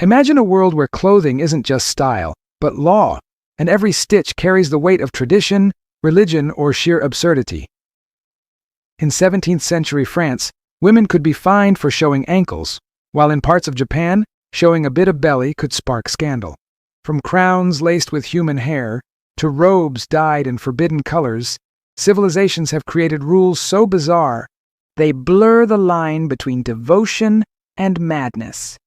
Imagine a world where clothing isn't just style, but law, and every stitch carries the weight of tradition, religion, or sheer absurdity. In 17th century France, women could be fined for showing ankles, while in parts of Japan, showing a bit of belly could spark scandal. From crowns laced with human hair to robes dyed in forbidden colors, civilizations have created rules so bizarre, they blur the line between devotion and madness.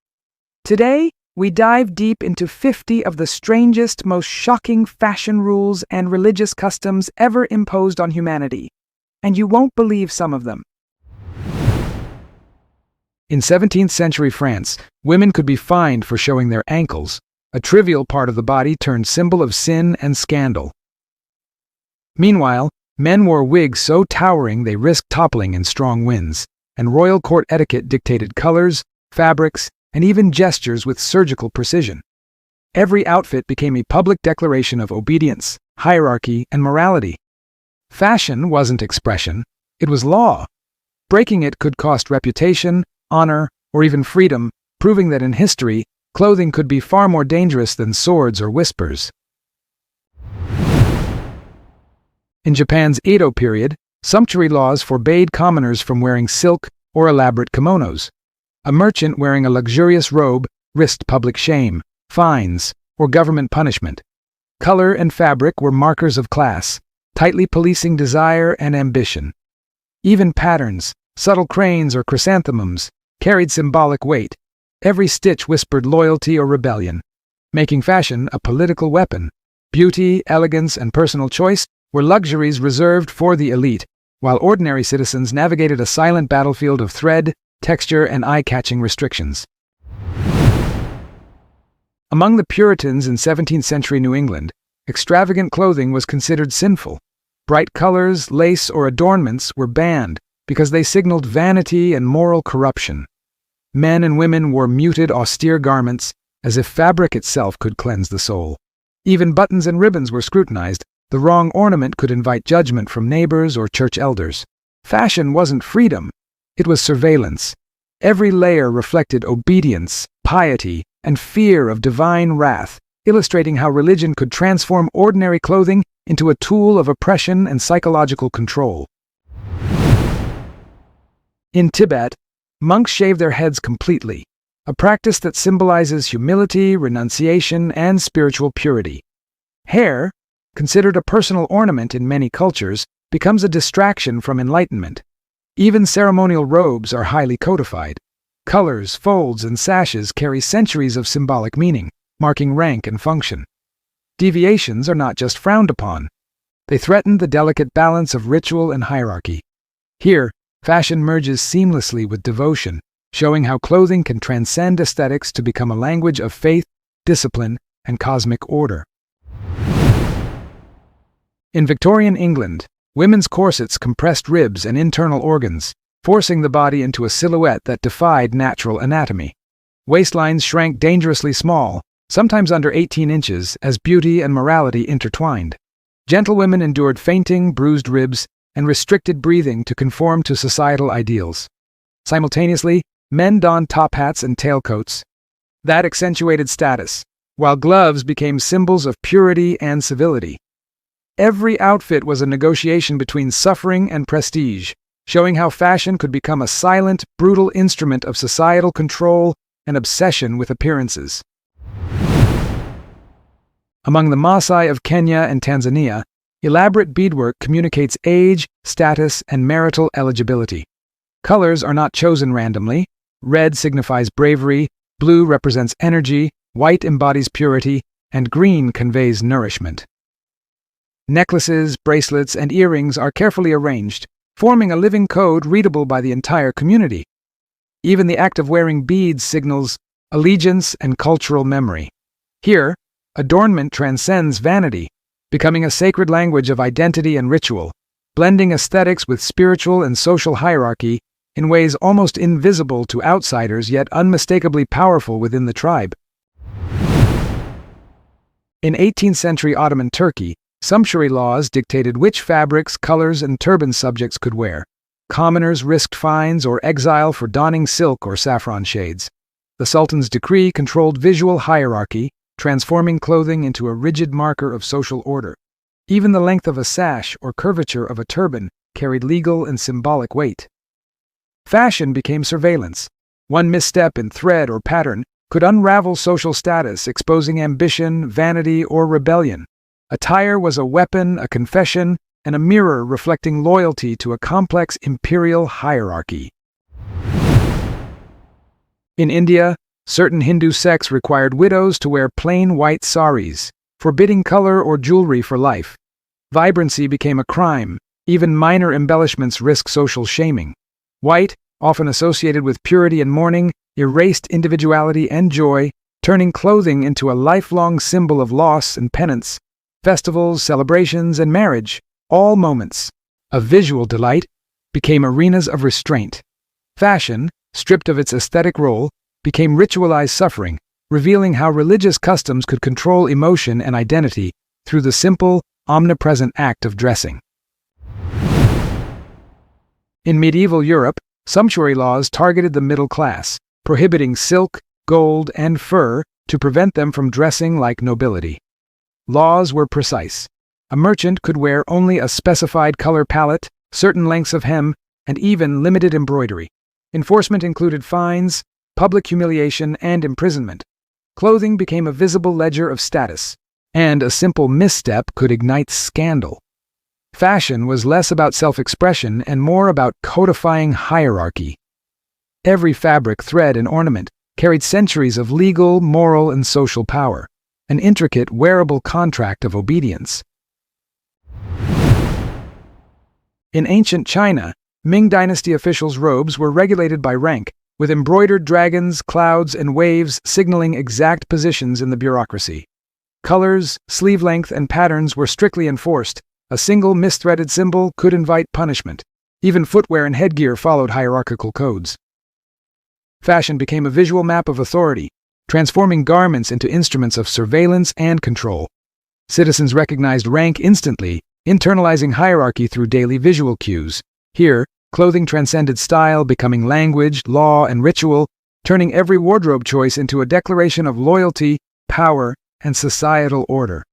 Today, we dive deep into 50 of the strangest, most shocking fashion rules and religious customs ever imposed on humanity. And you won't believe some of them. In 17th century France, women could be fined for showing their ankles, a trivial part of the body turned symbol of sin and scandal. Meanwhile, men wore wigs so towering they risked toppling in strong winds, and royal court etiquette dictated colors, fabrics, and even gestures with surgical precision. Every outfit became a public declaration of obedience, hierarchy, and morality. Fashion wasn't expression, it was law. Breaking it could cost reputation, honor, or even freedom, proving that in history, clothing could be far more dangerous than swords or whispers. In Japan's Edo period, sumptuary laws forbade commoners from wearing silk or elaborate kimonos. A merchant wearing a luxurious robe risked public shame, fines, or government punishment. Color and fabric were markers of class, tightly policing desire and ambition. Even patterns, subtle cranes or chrysanthemums, carried symbolic weight. Every stitch whispered loyalty or rebellion, making fashion a political weapon. Beauty, elegance, and personal choice were luxuries reserved for the elite, while ordinary citizens navigated a silent battlefield of thread, texture, and eye-catching restrictions. Among the Puritans in 17th century New England, extravagant clothing was considered sinful. Bright colors, lace, or adornments were banned because they signaled vanity and moral corruption. Men and women wore muted, austere garments, as if fabric itself could cleanse the soul. Even buttons and ribbons were scrutinized. The wrong ornament could invite judgment from neighbors or church elders. Fashion wasn't freedom, it was surveillance. Every layer reflected obedience, piety, and fear of divine wrath, illustrating how religion could transform ordinary clothing into a tool of oppression and psychological control. In Tibet, monks shave their heads completely, a practice that symbolizes humility, renunciation, and spiritual purity. Hair, considered a personal ornament in many cultures, becomes a distraction from enlightenment. Even ceremonial robes are highly codified. Colors, folds, and sashes carry centuries of symbolic meaning, marking rank and function. Deviations are not just frowned upon. They threaten the delicate balance of ritual and hierarchy. Here, fashion merges seamlessly with devotion, showing how clothing can transcend aesthetics to become a language of faith, discipline, and cosmic order. In Victorian England, women's corsets compressed ribs and internal organs, forcing the body into a silhouette that defied natural anatomy. Waistlines shrank dangerously small, sometimes under 18 inches, as beauty and morality intertwined. Gentlewomen endured fainting, bruised ribs, and restricted breathing to conform to societal ideals. Simultaneously, men donned top hats and tailcoats. That accentuated status, while gloves became symbols of purity and civility. Every outfit was a negotiation between suffering and prestige, showing how fashion could become a silent, brutal instrument of societal control and obsession with appearances. Among the Maasai of Kenya and Tanzania, elaborate beadwork communicates age, status, and marital eligibility. Colors are not chosen randomly. Red signifies bravery, blue represents energy, white embodies purity, and green conveys nourishment. Necklaces, bracelets, and earrings are carefully arranged, forming a living code readable by the entire community. Even the act of wearing beads signals allegiance and cultural memory. Here, adornment transcends vanity, becoming a sacred language of identity and ritual, blending aesthetics with spiritual and social hierarchy in ways almost invisible to outsiders yet unmistakably powerful within the tribe. In 18th century Ottoman Turkey, sumptuary laws dictated which fabrics, colors, and turbans subjects could wear. Commoners risked fines or exile for donning silk or saffron shades. The Sultan's decree controlled visual hierarchy, transforming clothing into a rigid marker of social order. Even the length of a sash or curvature of a turban carried legal and symbolic weight. Fashion became surveillance. One misstep in thread or pattern could unravel social status, exposing ambition, vanity, or rebellion. Attire was a weapon, a confession, and a mirror reflecting loyalty to a complex imperial hierarchy. In India, certain Hindu sects required widows to wear plain white saris, forbidding color or jewelry for life. Vibrancy became a crime. Even minor embellishments risk social shaming. White, often associated with purity and mourning, erased individuality and joy, turning clothing into a lifelong symbol of loss and penance. Festivals, celebrations, and marriage, all moments of visual delight, became arenas of restraint. Fashion, stripped of its aesthetic role, became ritualized suffering, revealing how religious customs could control emotion and identity through the simple, omnipresent act of dressing. In medieval Europe, sumptuary laws targeted the middle class, prohibiting silk, gold, and fur to prevent them from dressing like nobility. Laws were precise. A merchant could wear only a specified color palette, certain lengths of hem, and even limited embroidery. Enforcement included fines, public humiliation, and imprisonment. Clothing became a visible ledger of status, and a simple misstep could ignite scandal. Fashion was less about self-expression and more about codifying hierarchy. Every fabric, thread, and ornament carried centuries of legal, moral, and social power, an intricate, wearable contract of obedience. In ancient China, Ming Dynasty officials' robes were regulated by rank, with embroidered dragons, clouds, and waves signaling exact positions in the bureaucracy. Colors, sleeve length, and patterns were strictly enforced. A single misthreaded symbol could invite punishment. Even footwear and headgear followed hierarchical codes. Fashion became a visual map of authority, transforming garments into instruments of surveillance and control. Citizens recognized rank instantly, internalizing hierarchy through daily visual cues. Here, clothing transcended style, becoming language, law, and ritual, turning every wardrobe choice into a declaration of loyalty, power, and societal order.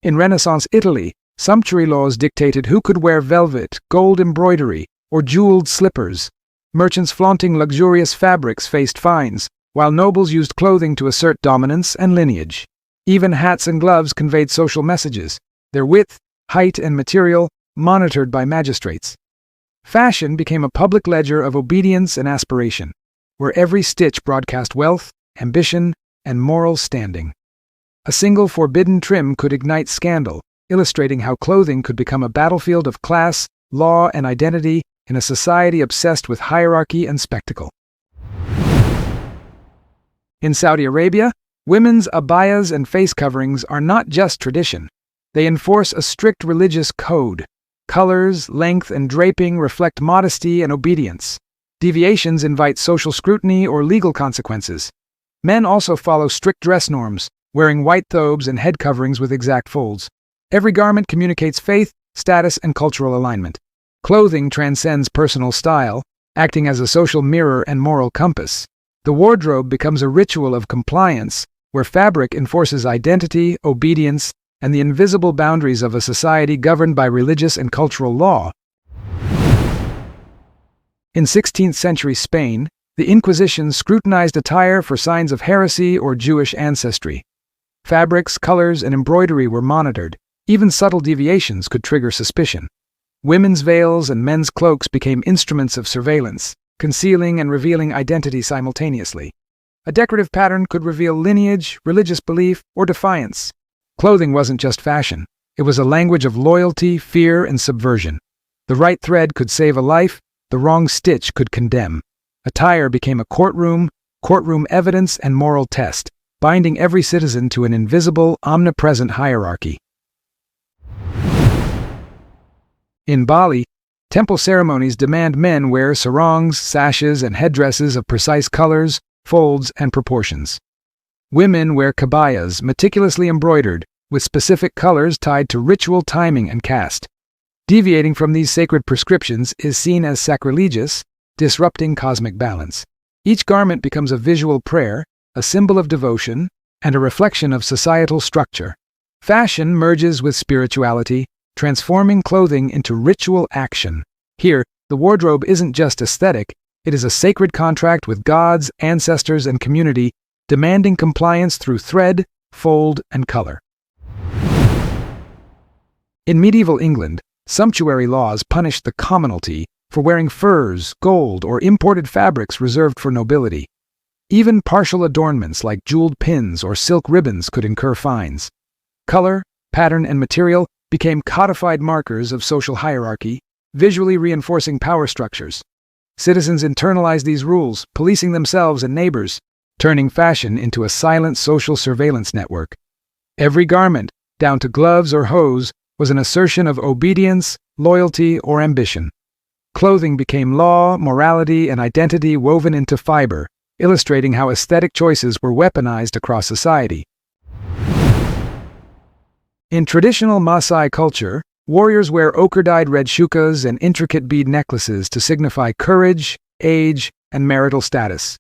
In Renaissance Italy, sumptuary laws dictated who could wear velvet, gold embroidery, or jeweled slippers. Merchants flaunting luxurious fabrics faced fines, while nobles used clothing to assert dominance and lineage. Even hats and gloves conveyed social messages, their width, height, and material monitored by magistrates. Fashion became a public ledger of obedience and aspiration, where every stitch broadcast wealth, ambition, and moral standing. A single forbidden trim could ignite scandal, illustrating how clothing could become a battlefield of class, law, and identity in a society obsessed with hierarchy and spectacle. In Saudi Arabia, women's abayas and face coverings are not just tradition. They enforce a strict religious code. Colors, length, and draping reflect modesty and obedience. Deviations invite social scrutiny or legal consequences. Men also follow strict dress norms, wearing white thobes and head coverings with exact folds. Every garment communicates faith, status, and cultural alignment. Clothing transcends personal style, acting as a social mirror and moral compass. The wardrobe becomes a ritual of compliance, where fabric enforces identity, obedience, and the invisible boundaries of a society governed by religious and cultural law. In 16th century Spain, the Inquisition scrutinized attire for signs of heresy or Jewish ancestry. Fabrics, colors, and embroidery were monitored. Even subtle deviations could trigger suspicion. Women's veils and men's cloaks became instruments of surveillance, concealing and revealing identity simultaneously. A decorative pattern could reveal lineage, religious belief, or defiance. Clothing wasn't just fashion. It was a language of loyalty, fear, and subversion. The right thread could save a life, the wrong stitch could condemn. Attire became a courtroom evidence, and moral test, binding every citizen to an invisible, omnipresent hierarchy. In Bali, temple ceremonies demand men wear sarongs, sashes, and headdresses of precise colors, folds, and proportions. Women wear kabayas, meticulously embroidered, with specific colors tied to ritual timing and caste. Deviating from these sacred prescriptions is seen as sacrilegious, disrupting cosmic balance. Each garment becomes a visual prayer, a symbol of devotion, and a reflection of societal structure. Fashion merges with spirituality, transforming clothing into ritual action. Here, the wardrobe isn't just aesthetic, it is a sacred contract with gods, ancestors, and community, demanding compliance through thread, fold, and color. In medieval England, sumptuary laws punished the commonalty for wearing furs, gold, or imported fabrics reserved for nobility. Even partial adornments like jeweled pins or silk ribbons could incur fines. Color, pattern, and material became codified markers of social hierarchy, visually reinforcing power structures. Citizens internalized these rules, policing themselves and neighbors, turning fashion into a silent social surveillance network. Every garment, down to gloves or hose, was an assertion of obedience, loyalty, or ambition. Clothing became law, morality, and identity woven into fiber, illustrating how aesthetic choices were weaponized across society. In traditional Maasai culture, warriors wear ochre-dyed red shukas and intricate bead necklaces to signify courage, age, and marital status.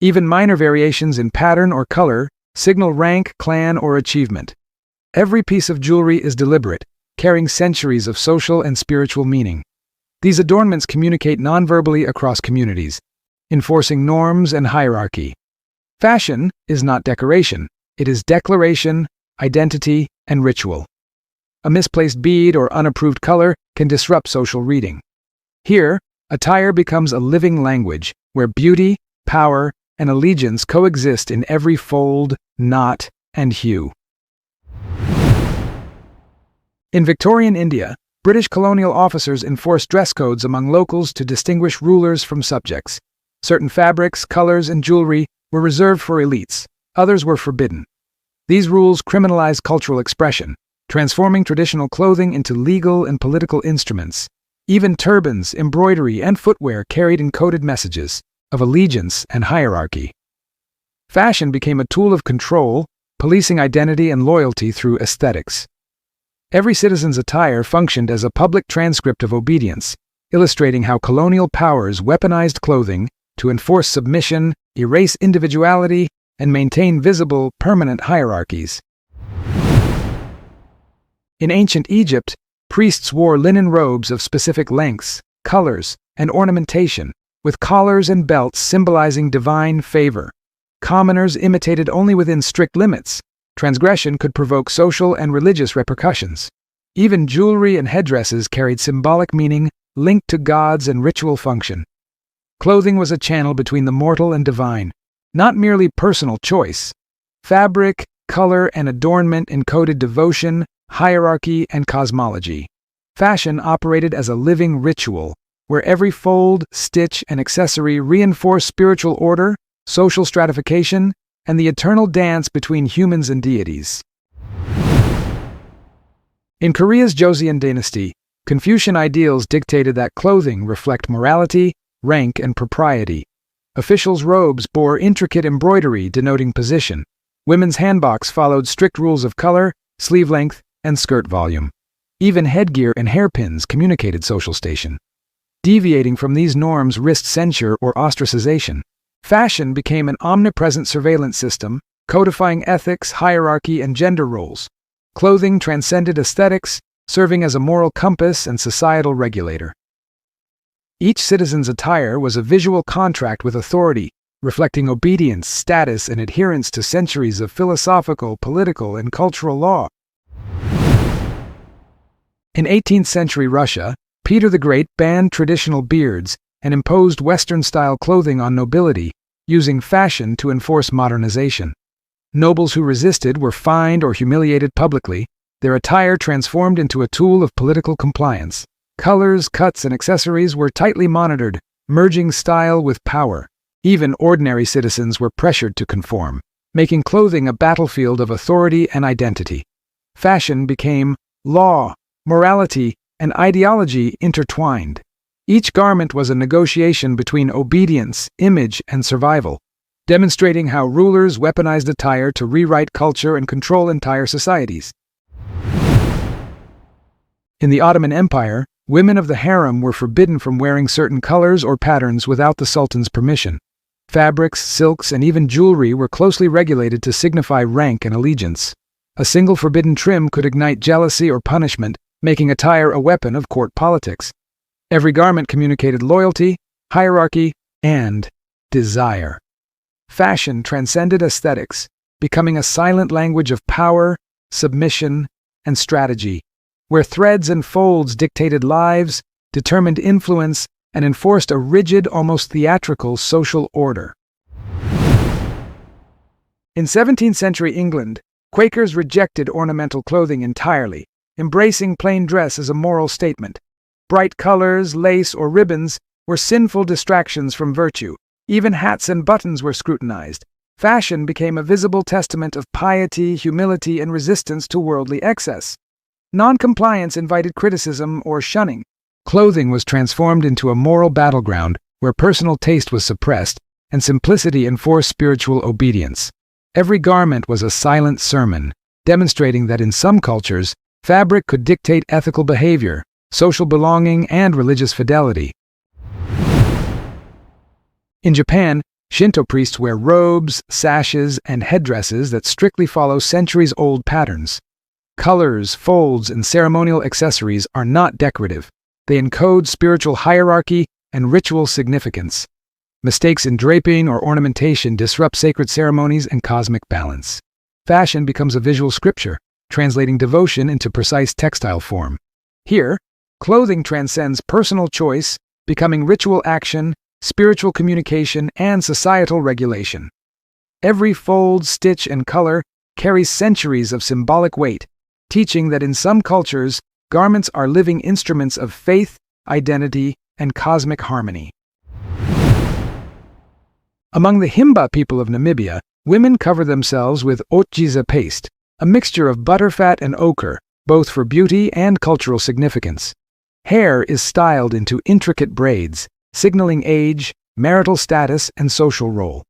Even minor variations in pattern or color signal rank, clan, or achievement. Every piece of jewelry is deliberate, carrying centuries of social and spiritual meaning. These adornments communicate non-verbally across communities, enforcing norms and hierarchy. Fashion is not decoration, it is declaration, identity, and ritual. A misplaced bead or unapproved color can disrupt social reading. Here, attire becomes a living language where beauty, power, and allegiance coexist in every fold, knot, and hue. In Victorian India, British colonial officers enforced dress codes among locals to distinguish rulers from subjects. Certain fabrics, colors, and jewelry were reserved for elites, others were forbidden. These rules criminalized cultural expression, transforming traditional clothing into legal and political instruments. Even turbans, embroidery, and footwear carried encoded messages of allegiance and hierarchy. Fashion became a tool of control, policing identity and loyalty through aesthetics. Every citizen's attire functioned as a public transcript of obedience, illustrating how colonial powers weaponized clothing to enforce submission, erase individuality, and maintain visible, permanent hierarchies. In ancient Egypt, priests wore linen robes of specific lengths, colors, and ornamentation, with collars and belts symbolizing divine favor. Commoners imitated only within strict limits. Transgression could provoke social and religious repercussions. Even jewelry and headdresses carried symbolic meaning linked to gods and ritual function. Clothing was a channel between the mortal and divine, not merely personal choice. Fabric, color, and adornment encoded devotion, hierarchy, and cosmology. Fashion operated as a living ritual, where every fold, stitch, and accessory reinforced spiritual order, social stratification, and the eternal dance between humans and deities. In Korea's Joseon dynasty, Confucian ideals dictated that clothing reflect morality, rank, and propriety. Officials' robes bore intricate embroidery denoting position. Women's hanboks followed strict rules of color, sleeve length, and skirt volume. Even headgear and hairpins communicated social station. Deviating from these norms risked censure or ostracization. Fashion became an omnipresent surveillance system, codifying ethics, hierarchy, and gender roles. Clothing transcended aesthetics, serving as a moral compass and societal regulator. Each citizen's attire was a visual contract with authority, reflecting obedience, status, and adherence to centuries of philosophical, political, and cultural law. In 18th century Russia, Peter the Great banned traditional beards and imposed Western-style clothing on nobility, using fashion to enforce modernization. Nobles who resisted were fined or humiliated publicly, their attire transformed into a tool of political compliance. Colors, cuts, and accessories were tightly monitored, merging style with power. Even ordinary citizens were pressured to conform, making clothing a battlefield of authority and identity. Fashion became law, morality, and ideology intertwined. Each garment was a negotiation between obedience, image, and survival, demonstrating how rulers weaponized attire to rewrite culture and control entire societies. In the Ottoman Empire, women of the harem were forbidden from wearing certain colors or patterns without the sultan's permission. Fabrics, silks, and even jewelry were closely regulated to signify rank and allegiance. A single forbidden trim could ignite jealousy or punishment, making attire a weapon of court politics. Every garment communicated loyalty, hierarchy, and desire. Fashion transcended aesthetics, becoming a silent language of power, submission, and strategy, where threads and folds dictated lives, determined influence, and enforced a rigid, almost theatrical social order. In 17th century England, Quakers rejected ornamental clothing entirely, embracing plain dress as a moral statement. Bright colors, lace, or ribbons were sinful distractions from virtue. Even hats and buttons were scrutinized. Fashion became a visible testament of piety, humility, and resistance to worldly excess. Non-compliance invited criticism or shunning. Clothing was transformed into a moral battleground where personal taste was suppressed and simplicity enforced spiritual obedience. Every garment was a silent sermon, demonstrating that in some cultures, fabric could dictate ethical behavior, social belonging, and religious fidelity. In Japan, Shinto priests wear robes, sashes, and headdresses that strictly follow centuries-old patterns. Colors, folds, and ceremonial accessories are not decorative. They encode spiritual hierarchy and ritual significance. Mistakes in draping or ornamentation disrupt sacred ceremonies and cosmic balance. Fashion becomes a visual scripture, translating devotion into precise textile form. Here, clothing transcends personal choice, becoming ritual action, spiritual communication, and societal regulation. Every fold, stitch, and color carries centuries of symbolic weight, teaching that in some cultures, garments are living instruments of faith, identity, and cosmic harmony. Among the Himba people of Namibia, women cover themselves with otjiza paste, a mixture of butterfat and ochre, both for beauty and cultural significance. Hair is styled into intricate braids, signaling age, marital status, and social role.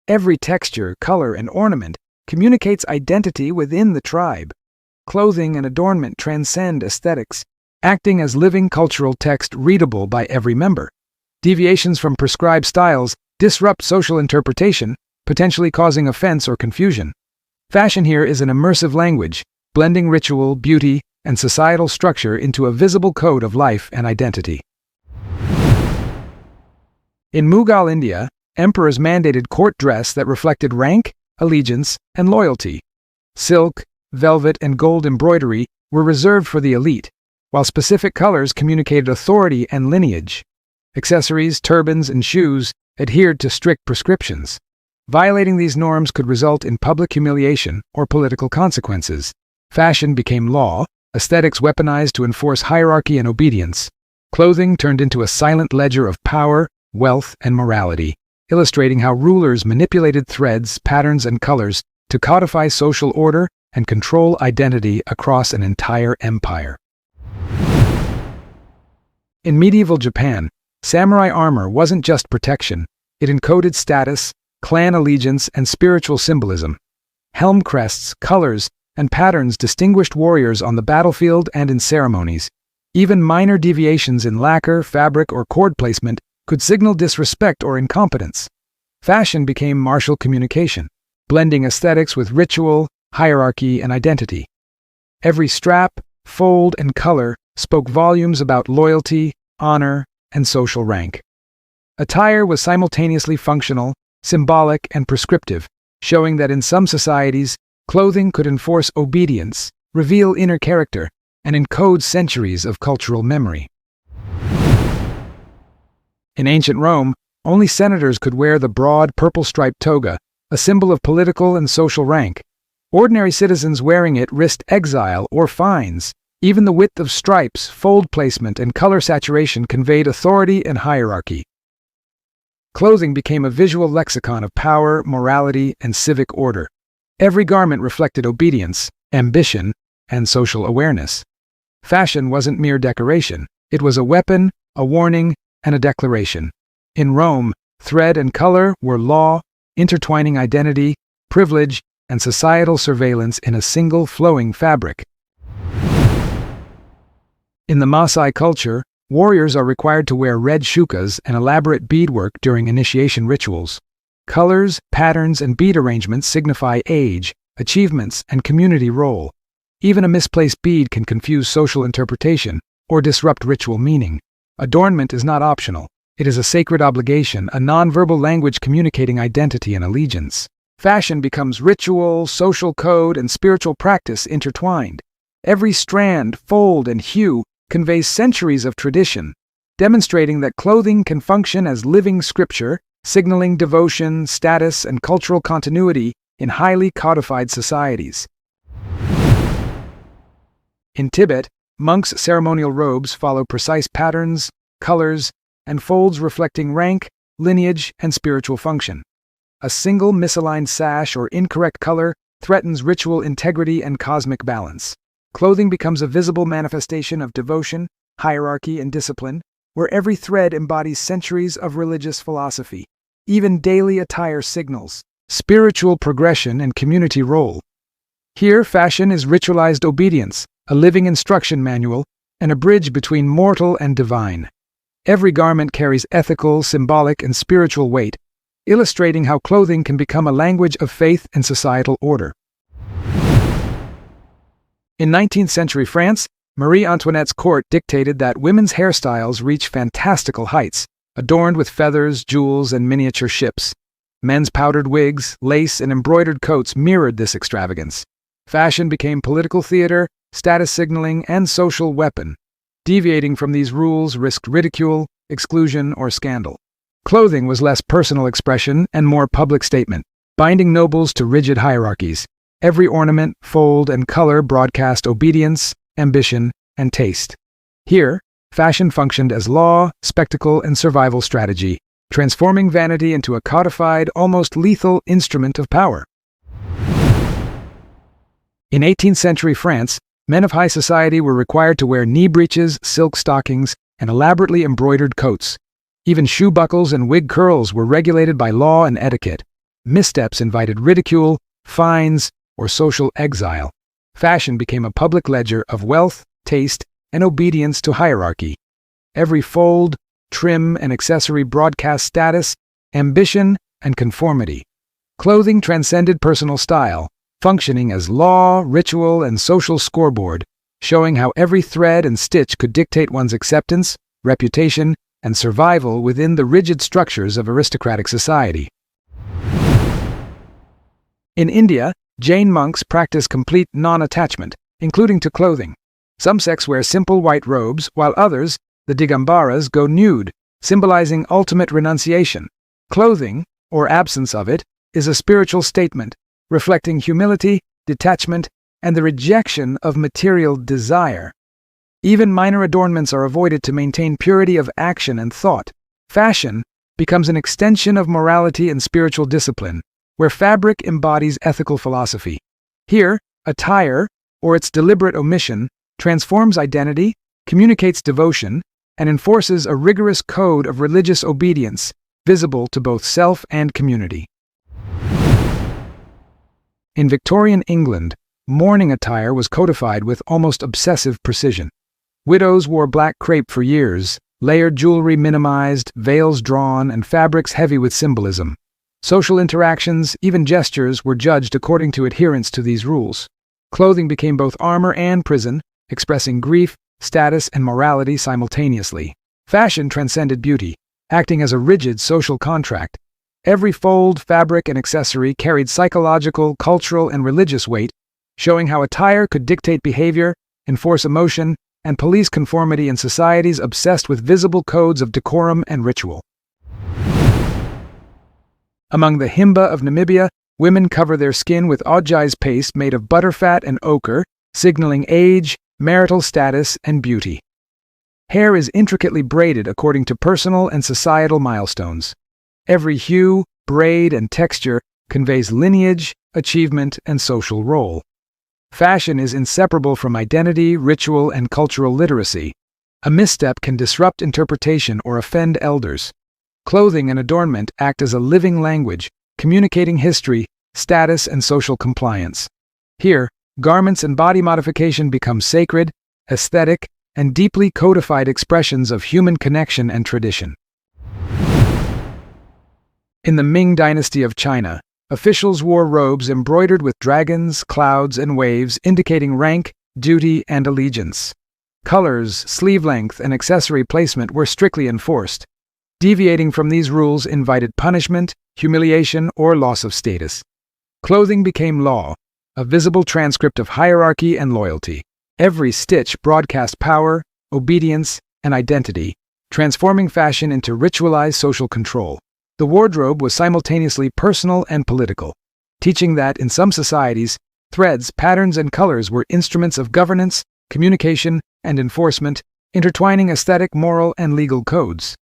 Every texture, color, and ornament communicates identity within the tribe. Clothing and adornment transcend aesthetics, acting as living cultural text readable by every member. Deviations from prescribed styles disrupt social interpretation, potentially causing offense or confusion. Fashion here is an immersive language, blending ritual, beauty, and societal structure into a visible code of life and identity. In Mughal India, emperors mandated court dress that reflected rank, allegiance, and loyalty. Silk, velvet, and gold embroidery were reserved for the elite, while specific colors communicated authority and lineage. Accessories, turbans, and shoes adhered to strict prescriptions. Violating these norms could result in public humiliation or political consequences. Fashion became law, aesthetics weaponized to enforce hierarchy and obedience. Clothing turned into a silent ledger of power, wealth, and morality, illustrating how rulers manipulated threads, patterns, and colors to codify social order and control identity across an entire empire. In medieval Japan, samurai armor wasn't just protection. It encoded status, clan allegiance, and spiritual symbolism. Helm crests, colors, and patterns distinguished warriors on the battlefield and in ceremonies. Even minor deviations in lacquer, fabric, or cord placement could signal disrespect or incompetence. Fashion became martial communication, blending aesthetics with ritual, hierarchy, and identity. Every strap, fold, and color spoke volumes about loyalty, honor, and social rank. Attire was simultaneously functional, symbolic, and prescriptive, showing that in some societies, clothing could enforce obedience, reveal inner character, and encode centuries of cultural memory. In ancient Rome, only senators could wear the broad purple-striped toga, a symbol of political and social rank. Ordinary citizens wearing it risked exile or fines. Even the width of stripes, fold placement, and color saturation conveyed authority and hierarchy. Clothing became a visual lexicon of power, morality, and civic order. Every garment reflected obedience, ambition, and social awareness. Fashion wasn't mere decoration. It was a weapon, a warning, and a declaration. In Rome, thread and color were law, intertwining identity, privilege, and societal surveillance in a single flowing fabric. In the Maasai culture, warriors are required to wear red shukas and elaborate beadwork during initiation rituals. Colors, patterns, and bead arrangements signify age, achievements, and community role. Even a misplaced bead can confuse social interpretation or disrupt ritual meaning. Adornment is not optional. It is a sacred obligation, a nonverbal language communicating identity and allegiance. Fashion becomes ritual, social code, and spiritual practice intertwined. Every strand, fold, and hue conveys centuries of tradition, demonstrating that clothing can function as living scripture, signaling devotion, status, and cultural continuity in highly codified societies. In Tibet, monks' ceremonial robes follow precise patterns, colors, and folds reflecting rank, lineage, and spiritual function. A single misaligned sash or incorrect color threatens ritual integrity and cosmic balance. Clothing becomes a visible manifestation of devotion, hierarchy, and discipline, where every thread embodies centuries of religious philosophy. Even daily attire signals spiritual progression and community role. Here, fashion is ritualized obedience, a living instruction manual, and a bridge between mortal and divine. Every garment carries ethical, symbolic, and spiritual weight, illustrating how clothing can become a language of faith and societal order. In 19th century France, Marie Antoinette's court dictated that women's hairstyles reach fantastical heights, adorned with feathers, jewels, and miniature ships. Men's powdered wigs, lace, and embroidered coats mirrored this extravagance. Fashion became political theater, status signaling, and social weapon. Deviating from these rules risked ridicule, exclusion, or scandal. Clothing was less personal expression and more public statement, binding nobles to rigid hierarchies. Every ornament, fold, and color broadcast obedience, ambition, and taste. Here, fashion functioned as law, spectacle, and survival strategy, transforming vanity into a codified, almost lethal instrument of power. In 18th century France, men of high society were required to wear knee breeches, silk stockings, and elaborately embroidered coats. Even shoe buckles and wig curls were regulated by law and etiquette. Missteps invited ridicule, fines, or social exile. Fashion became a public ledger of wealth, taste, and obedience to hierarchy. Every fold, trim, and accessory broadcast status, ambition, and conformity. Clothing transcended personal style, functioning as law, ritual, and social scoreboard, showing how every thread and stitch could dictate one's acceptance, reputation, and survival within the rigid structures of aristocratic society. In India, Jain monks practice complete non-attachment, including to clothing. Some sects wear simple white robes, while others, the Digambaras, go nude, symbolizing ultimate renunciation. Clothing, or absence of it, is a spiritual statement, reflecting humility, detachment, and the rejection of material desire. Even minor adornments are avoided to maintain purity of action and thought. Fashion becomes an extension of morality and spiritual discipline, where fabric embodies ethical philosophy. Here, attire, or its deliberate omission, transforms identity, communicates devotion, and enforces a rigorous code of religious obedience, visible to both self and community. In Victorian England, mourning attire was codified with almost obsessive precision. Widows wore black crepe for years, layered jewelry minimized, veils drawn, and fabrics heavy with symbolism. Social interactions, even gestures, were judged according to adherence to these rules. Clothing became both armor and prison, expressing grief, status, and morality simultaneously. Fashion transcended beauty, acting as a rigid social contract. Every fold, fabric, and accessory carried psychological, cultural, and religious weight, showing how attire could dictate behavior, enforce emotion, and police conformity in societies obsessed with visible codes of decorum and ritual. Among the Himba of Namibia, women cover their skin with ojai's paste made of butterfat and ochre, signaling age, marital status, and beauty. Hair is intricately braided according to personal and societal milestones. Every hue, braid, and texture conveys lineage, achievement, and social role. Fashion is inseparable from identity, ritual, and cultural literacy. A misstep can disrupt interpretation or offend elders. Clothing and adornment act as a living language, communicating history, status, and social compliance. Here, garments and body modification become sacred, aesthetic, and deeply codified expressions of human connection and tradition. In the Ming Dynasty of China, officials wore robes embroidered with dragons, clouds, and waves, indicating rank, duty, and allegiance. Colors, sleeve length, and accessory placement were strictly enforced. Deviating from these rules invited punishment, humiliation, or loss of status. Clothing became law, a visible transcript of hierarchy and loyalty. Every stitch broadcast power, obedience, and identity, transforming fashion into ritualized social control. The wardrobe was simultaneously personal and political, teaching that, in some societies, threads, patterns, and colors were instruments of governance, communication, and enforcement, intertwining aesthetic, moral, and legal codes.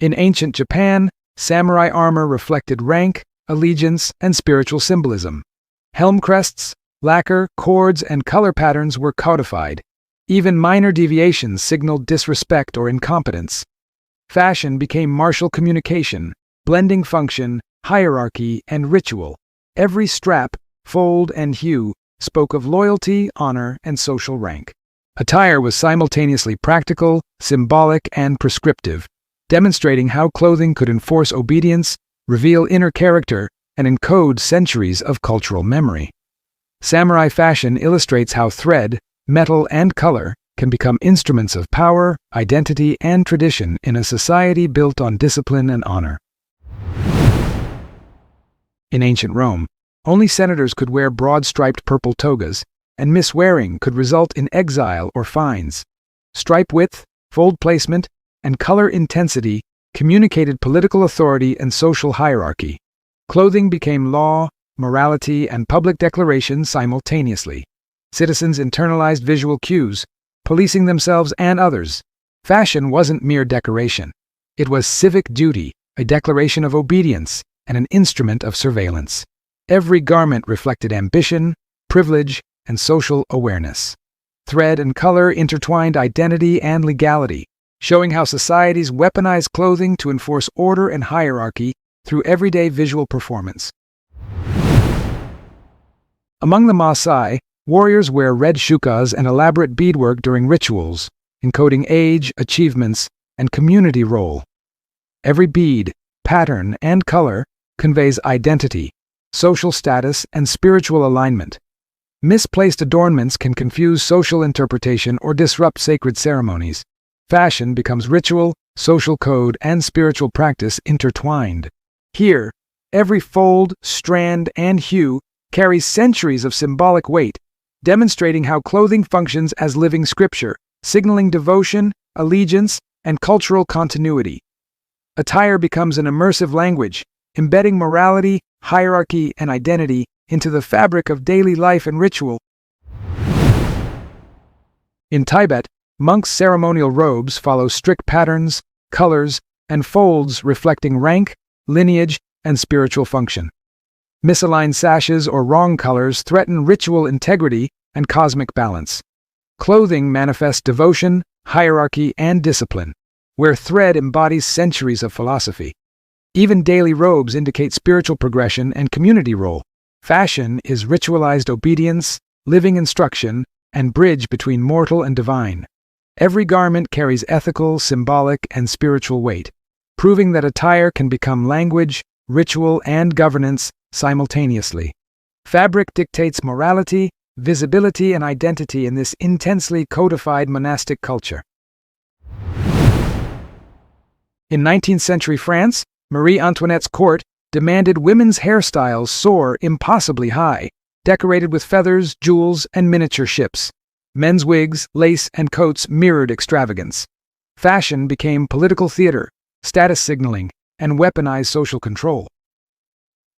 In ancient Japan, samurai armor reflected rank, allegiance, and spiritual symbolism. Helm crests, lacquer, cords, and color patterns were codified. Even minor deviations signaled disrespect or incompetence. Fashion became martial communication, blending function, hierarchy, and ritual. Every strap, fold, and hue spoke of loyalty, honor, and social rank. Attire was simultaneously practical, symbolic, and prescriptive, demonstrating how clothing could enforce obedience, reveal inner character, and encode centuries of cultural memory. Samurai fashion illustrates how thread, metal, and color can become instruments of power, identity, and tradition in a society built on discipline and honor. In ancient Rome, only senators could wear broad-striped purple togas, and miswearing could result in exile or fines. Stripe width, fold placement, and color intensity communicated political authority and social hierarchy. Clothing became law, morality, and public declaration simultaneously. Citizens internalized visual cues, policing themselves and others. Fashion wasn't mere decoration. It was civic duty, a declaration of obedience, and an instrument of surveillance. Every garment reflected ambition, privilege, and social awareness. Thread and color intertwined identity and legality, showing how societies weaponized clothing to enforce order and hierarchy through everyday visual performance. Among the Maasai, warriors wear red shukas and elaborate beadwork during rituals, encoding age, achievements, and community role. Every bead, pattern, and color conveys identity, social status, and spiritual alignment. Misplaced adornments can confuse social interpretation or disrupt sacred ceremonies. Fashion becomes ritual, social code, and spiritual practice intertwined. Here, every fold, strand, and hue carries centuries of symbolic weight, demonstrating how clothing functions as living scripture, signaling devotion, allegiance, and cultural continuity. Attire becomes an immersive language, embedding morality, hierarchy, and identity into the fabric of daily life and ritual. In Tibet, monks' ceremonial robes follow strict patterns, colors, and folds reflecting rank, lineage, and spiritual function. Misaligned sashes or wrong colors threaten ritual integrity and cosmic balance. Clothing manifests devotion, hierarchy, and discipline, where thread embodies centuries of philosophy. Even daily robes indicate spiritual progression and community role. Fashion is ritualized obedience, living instruction, and bridge between mortal and divine. Every garment carries ethical, symbolic, and spiritual weight, proving that attire can become language, ritual, and governance simultaneously. Fabric dictates morality, visibility, and identity in this intensely codified monastic culture. In 19th century France, Marie Antoinette's court demanded women's hairstyles soar impossibly high, decorated with feathers, jewels, and miniature ships. Men's wigs, lace, and coats mirrored extravagance. Fashion became political theater, status signaling, and weaponized social control.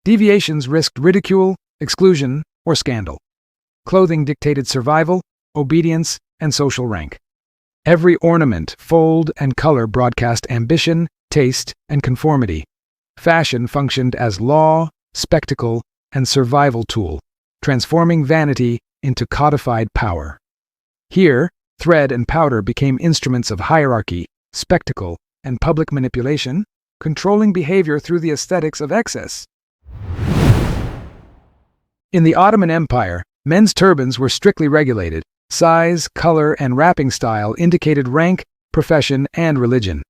Deviations risked ridicule, exclusion, or scandal. Clothing dictated survival, obedience, and social rank. Every ornament, fold, and color broadcast ambition, taste, and conformity. Fashion functioned as law, spectacle, and survival tool, transforming vanity into codified power. Here, thread and powder became instruments of hierarchy, spectacle, and public manipulation, controlling behavior through the aesthetics of excess. In the Ottoman Empire, men's turbans were strictly regulated. Size, color, and wrapping style indicated rank, profession, and religion.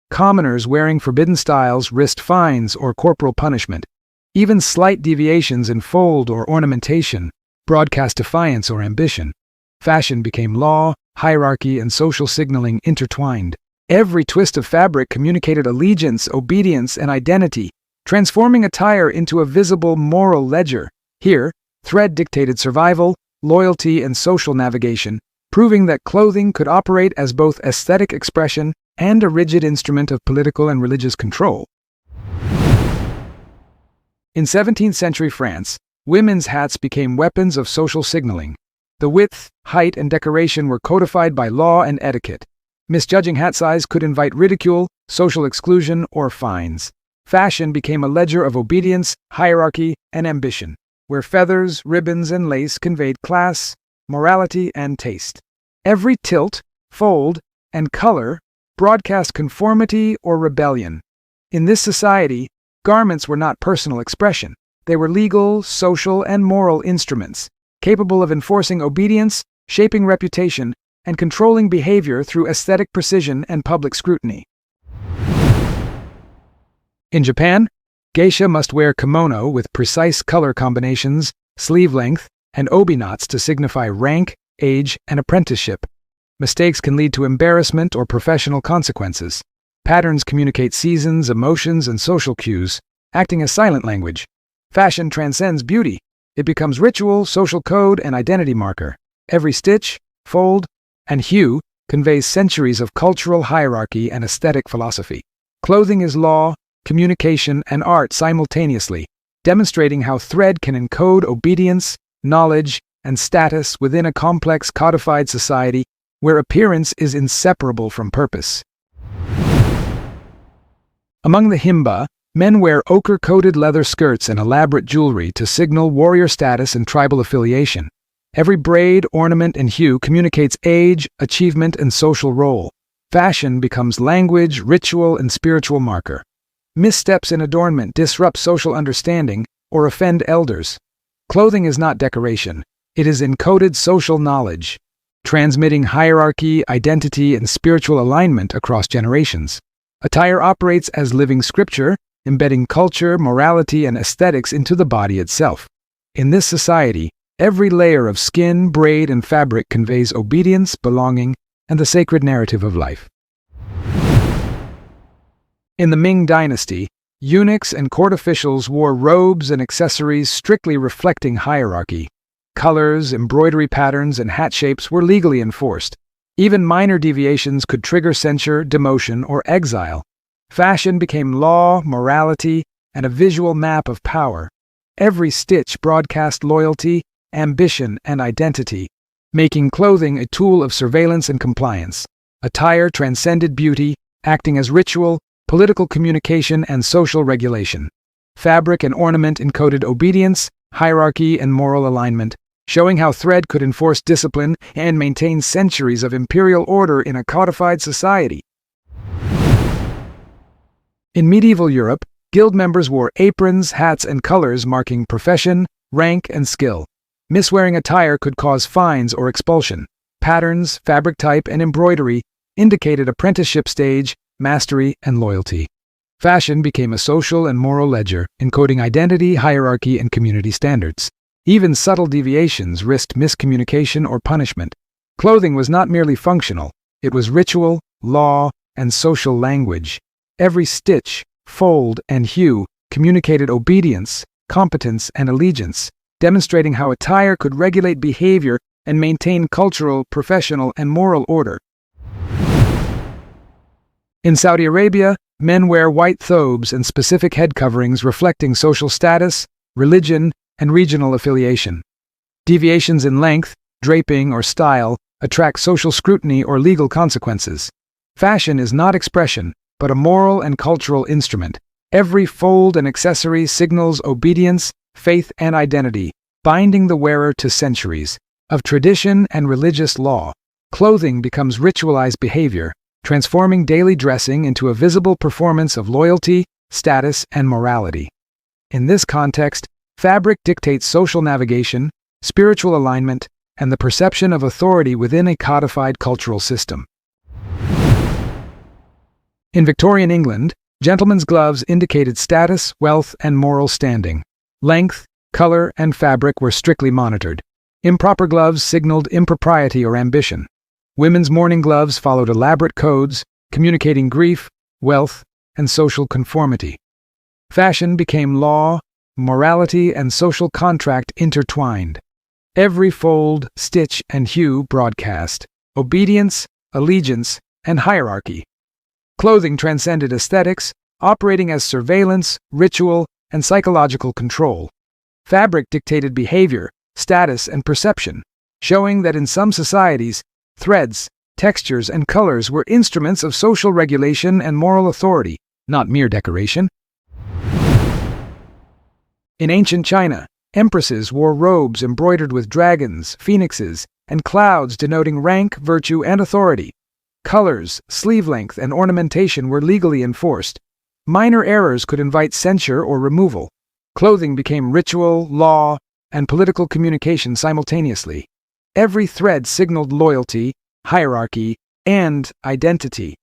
Commoners wearing forbidden styles risked fines or corporal punishment. Even slight deviations in fold or ornamentation broadcast defiance or ambition. Fashion became law, hierarchy, and social signaling intertwined. Every twist of fabric communicated allegiance, obedience, and identity, transforming attire into a visible moral ledger. Here, thread dictated survival, loyalty, and social navigation, proving that clothing could operate as both aesthetic expression and a rigid instrument of political and religious control. In 17th century France, women's hats became weapons of social signaling. The width, height, and decoration were codified by law and etiquette. Misjudging hat size could invite ridicule, social exclusion, or fines. Fashion became a ledger of obedience, hierarchy, and ambition, where feathers, ribbons, and lace conveyed class, morality, and taste. Every tilt, fold, and color broadcast conformity or rebellion. In this society, garments were not personal expression. They were legal, social, and moral instruments, capable of enforcing obedience, shaping reputation, and controlling behavior through aesthetic precision and public scrutiny. In Japan, geisha must wear kimono with precise color combinations, sleeve length, and obi knots to signify rank, age, and apprenticeship. Mistakes can lead to embarrassment or professional consequences. Patterns communicate seasons, emotions, and social cues, acting as silent language. Fashion transcends beauty. It becomes ritual, social code, and identity marker. Every stitch, fold, and hue conveys centuries of cultural hierarchy and aesthetic philosophy. Clothing is law, communication, and art simultaneously, demonstrating how thread can encode obedience, knowledge, and status within a complex codified society where appearance is inseparable from purpose. Among the Himba, men wear ochre-coated leather skirts and elaborate jewelry to signal warrior status and tribal affiliation. Every braid, ornament, and hue communicates age, achievement, and social role. Fashion becomes language, ritual, and spiritual marker. Missteps in adornment disrupt social understanding or offend elders. Clothing is not decoration. It is encoded social knowledge, transmitting hierarchy, identity, and spiritual alignment across generations. Attire operates as living scripture, embedding culture, morality, and aesthetics into the body itself. In this society, every layer of skin, braid, and fabric conveys obedience, belonging, and the sacred narrative of life. In the Ming Dynasty, eunuchs and court officials wore robes and accessories strictly reflecting hierarchy. Colors, embroidery patterns, and hat shapes were legally enforced. Even minor deviations could trigger censure, demotion, or exile. Fashion became law, morality, and a visual map of power. Every stitch broadcast loyalty, ambition, and identity, making clothing a tool of surveillance and compliance. Attire transcended beauty, acting as ritual, political communication, and social regulation. Fabric and ornament encoded obedience, hierarchy, and moral alignment, showing how thread could enforce discipline and maintain centuries of imperial order in a codified society. In medieval Europe, guild members wore aprons, hats, and colors marking profession, rank, and skill. Miswearing attire could cause fines or expulsion. Patterns, fabric type, and embroidery indicated apprenticeship stage, mastery, and loyalty. Fashion became a social and moral ledger, encoding identity, hierarchy, and community standards. Even subtle deviations risked miscommunication or punishment. Clothing was not merely functional, it was ritual, law, and social language. Every stitch, fold, and hue communicated obedience, competence, and allegiance, demonstrating how attire could regulate behavior and maintain cultural, professional, and moral order. In Saudi Arabia, men wear white thobes and specific head coverings reflecting social status, religion, and regional affiliation. Deviations in length, draping, or style attract social scrutiny or legal consequences. Fashion is not expression, but a moral and cultural instrument. Every fold and accessory signals obedience, faith, and identity, binding the wearer to centuries of tradition and religious law. Clothing becomes ritualized behavior, transforming daily dressing into a visible performance of loyalty, status, and morality. In this context, fabric dictates social navigation, spiritual alignment, and the perception of authority within a codified cultural system. In Victorian England, gentlemen's gloves indicated status, wealth, and moral standing. Length, color, and fabric were strictly monitored. Improper gloves signaled impropriety or ambition. Women's mourning gloves followed elaborate codes, communicating grief, wealth, and social conformity. Fashion became law, morality, and social contract intertwined. Every fold, stitch, and hue broadcast obedience, allegiance, and hierarchy. Clothing transcended aesthetics, operating as surveillance, ritual, and psychological control. Fabric dictated behavior, status, and perception, showing that in some societies, threads, textures, and colors were instruments of social regulation and moral authority, not mere decoration. In ancient China, empresses wore robes embroidered with dragons, phoenixes, and clouds denoting rank, virtue, and authority. Colors, sleeve length, and ornamentation were legally enforced. Minor errors could invite censure or removal. Clothing became ritual, law, and political communication simultaneously. Every thread signaled loyalty, hierarchy, and identity,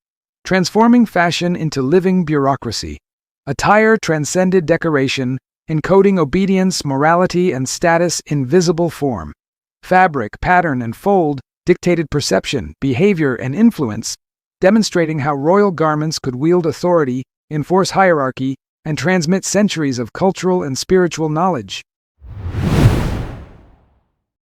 transforming fashion into living bureaucracy. Attire transcended decoration, encoding obedience, morality, and status in visible form. Fabric, pattern, and fold dictated perception, behavior, and influence, demonstrating how royal garments could wield authority, enforce hierarchy, and transmit centuries of cultural and spiritual knowledge.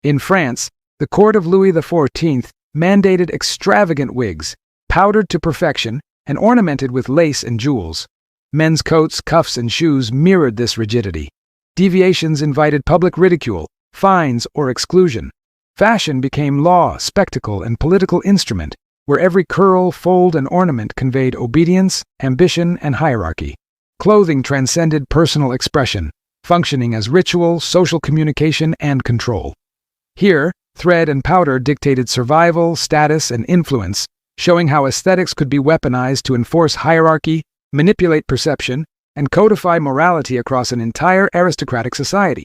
In France, the court of Louis XIV mandated extravagant wigs, powdered to perfection and ornamented with lace and jewels. Men's coats, cuffs, and shoes mirrored this rigidity. Deviations invited public ridicule, fines, or exclusion. Fashion became law, spectacle, and political instrument, where every curl, fold, and ornament conveyed obedience, ambition, and hierarchy. Clothing transcended personal expression, functioning as ritual, social communication, and control. Here, thread and powder dictated survival, status, and influence, showing how aesthetics could be weaponized to enforce hierarchy, manipulate perception, and codify morality across an entire aristocratic society.